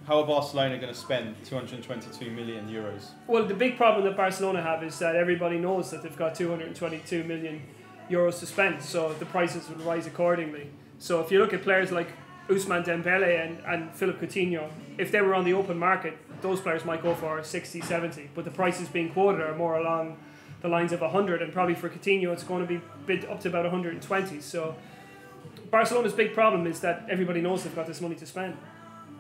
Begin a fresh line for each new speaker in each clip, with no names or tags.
How are Barcelona going to spend 222 million euros?
Well, the big problem that Barcelona have is that everybody knows that they've got 222 million euros to spend, so the prices will rise accordingly. So if you look at players like Ousmane Dembele and Philippe Coutinho, if they were on the open market, those players might go for 60, 70, but the prices being quoted are more along the lines of 100, and probably for Coutinho it's going to be bid up to about 120. So Barcelona's big problem is that everybody knows they've got this money to spend.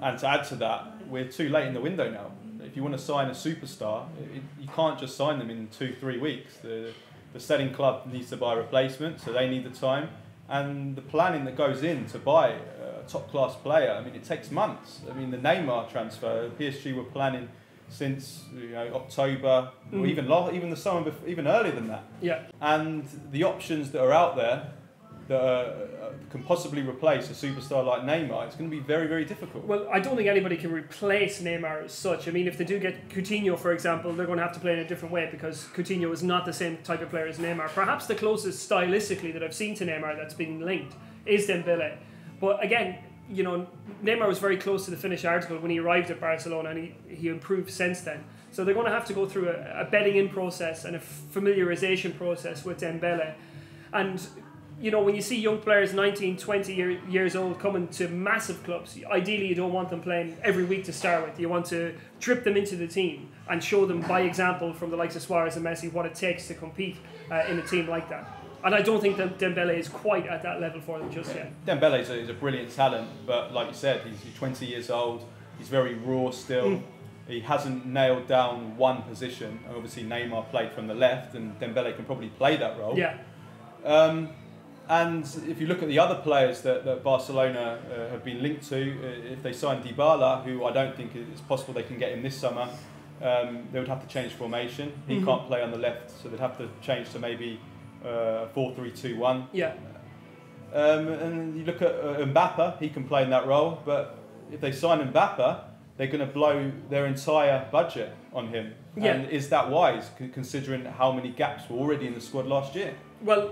And to add to that, we're too late in the window now. If you want to sign a superstar, you can't just sign them in 2-3 weeks. The selling club needs to buy a replacement, so they need the time. And the planning that goes in to buy a top-class player, I mean, it takes months. I mean, the Neymar transfer, PSG were planning since October, or even the summer, even earlier than that.
Yeah.
And the options that are out there that can possibly replace a superstar like Neymar, it's going to be very, very difficult.
Well, I don't think anybody can replace Neymar as such. I mean, if they do get Coutinho, for example, they're going to have to play in a different way because Coutinho is not the same type of player as Neymar. Perhaps the closest stylistically that I've seen to Neymar that's been linked is Dembele. But again, Neymar was very close to the finished article when he arrived at Barcelona, and he improved since then. So they're going to have to go through a bedding in process and a familiarization process with Dembele. And when you see young players 19, 20 years old coming to massive clubs, ideally you don't want them playing every week to start with. You want to drip them into the team and show them by example from the likes of Suarez and Messi what it takes to compete in a team like that. And I don't think that Dembele is quite at that level for them just yet.
Dembele is a brilliant talent, but like you said, he's 20 years old, he's very raw still. He hasn't nailed down one position. Obviously Neymar played from the left, and Dembele can probably play that role.
Yeah.
And if you look at the other players that Barcelona have been linked to, if they sign Dybala, who I don't think it's possible they can get him this summer, they would have to change formation. He can't play on the left, so they'd have to change to maybe 4-3-2-1.
Yeah.
And you look at Mbappe, he can play in that role, but if they sign Mbappe, they're going to blow their entire budget on him.
Yeah.
And is that wise, considering how many gaps were already in the squad last year?
Well,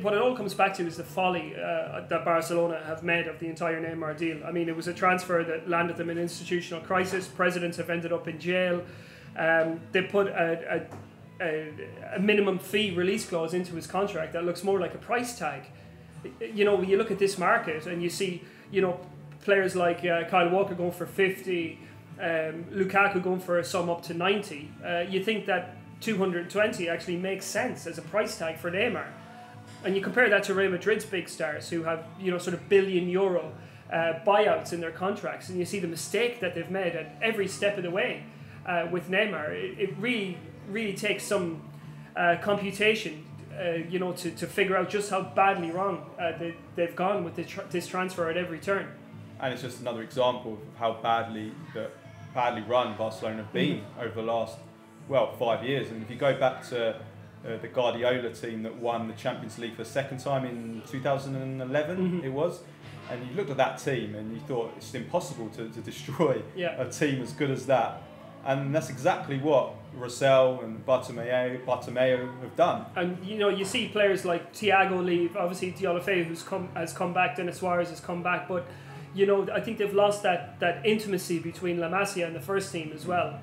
what it all comes back to is the folly that Barcelona have made of the entire Neymar deal. I mean, it was a transfer that landed them in institutional crisis. Presidents have ended up in jail. They put a minimum fee release clause into his contract that looks more like a price tag. When you look at this market and you see, players like Kyle Walker going for 50, Lukaku going for a sum up to 90, you think that 220 actually makes sense as a price tag for Neymar. And you compare that to Real Madrid's big stars who have, sort of billion euro buyouts in their contracts, and you see the mistake that they've made at every step of the way with Neymar. It really takes some computation, to figure out just how badly wrong they've gone with this transfer at every turn.
And it's just another example of how badly run Barcelona have been over the last 5 years. And if you go back to the Guardiola team that won the Champions League for the second time in 2011, it was, and you looked at that team and you thought it's impossible to destroy a team as good as that. And that's exactly what Rosell and Bartomeu have done. And
you see players like Thiago leave, obviously Deulofeu has come back, Denis Suarez has come back, but I think they've lost that intimacy between La Masia and the first team as well.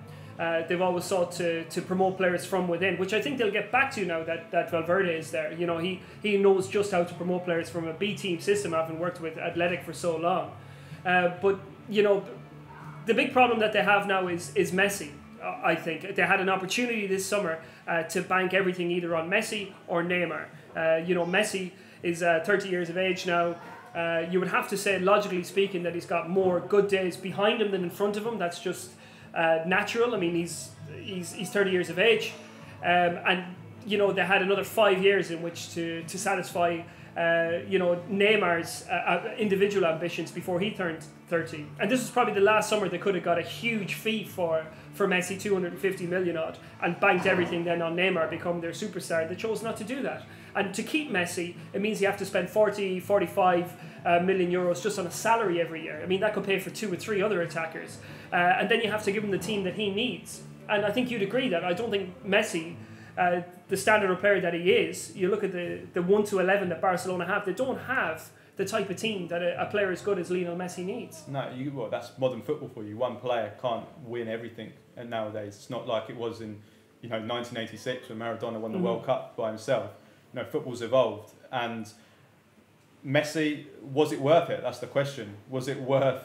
They've always sought to promote players from within, which I think they'll get back to now that Valverde is there. He knows just how to promote players from a B team system, having worked with Athletic for so long. But the big problem that they have now is Messi. I think they had an opportunity this summer to bank everything either on Messi or Neymar. Messi is 30 years of age now. You would have to say, logically speaking, that he's got more good days behind him than in front of him. That's just natural. I mean, he's 30 years of age, and they had another 5 years in which to satisfy Neymar's individual ambitions before he turned 30. And this was probably the last summer they could have got a huge fee for Messi, 250 million odd, and banked everything then on Neymar, become their superstar. They chose not to do that. And to keep Messi, it means you have to spend 40, 45 million euros just on a salary every year. I mean, that could pay for 2 or 3 other attackers. And then you have to give him the team that he needs. And I think you'd agree that I don't think Messi, the standard of player that he is, you look at the 1 to 11 that Barcelona have, they don't have the type of team that a player as good as Lionel Messi needs.
No, well, that's modern football for you. One player can't win everything, and nowadays it's not like it was in 1986 when Maradona won the World Cup by himself. Football's evolved, and Messi, was it worth it? That's the question. Was it worth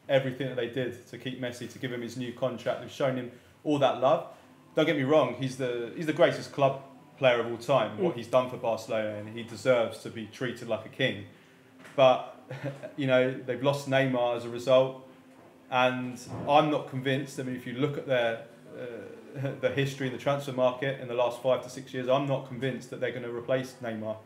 everything that they did to keep Messi, to give him his new contract? They've shown him all that love. Don't get me wrong, he's the greatest club player of all time. What he's done for Barcelona, and he deserves to be treated like a king. But they've lost Neymar as a result, and I'm not convinced. I mean, if you look at the history in the transfer market in the last 5 to 6 years, I'm not convinced that they're going to replace Neymar.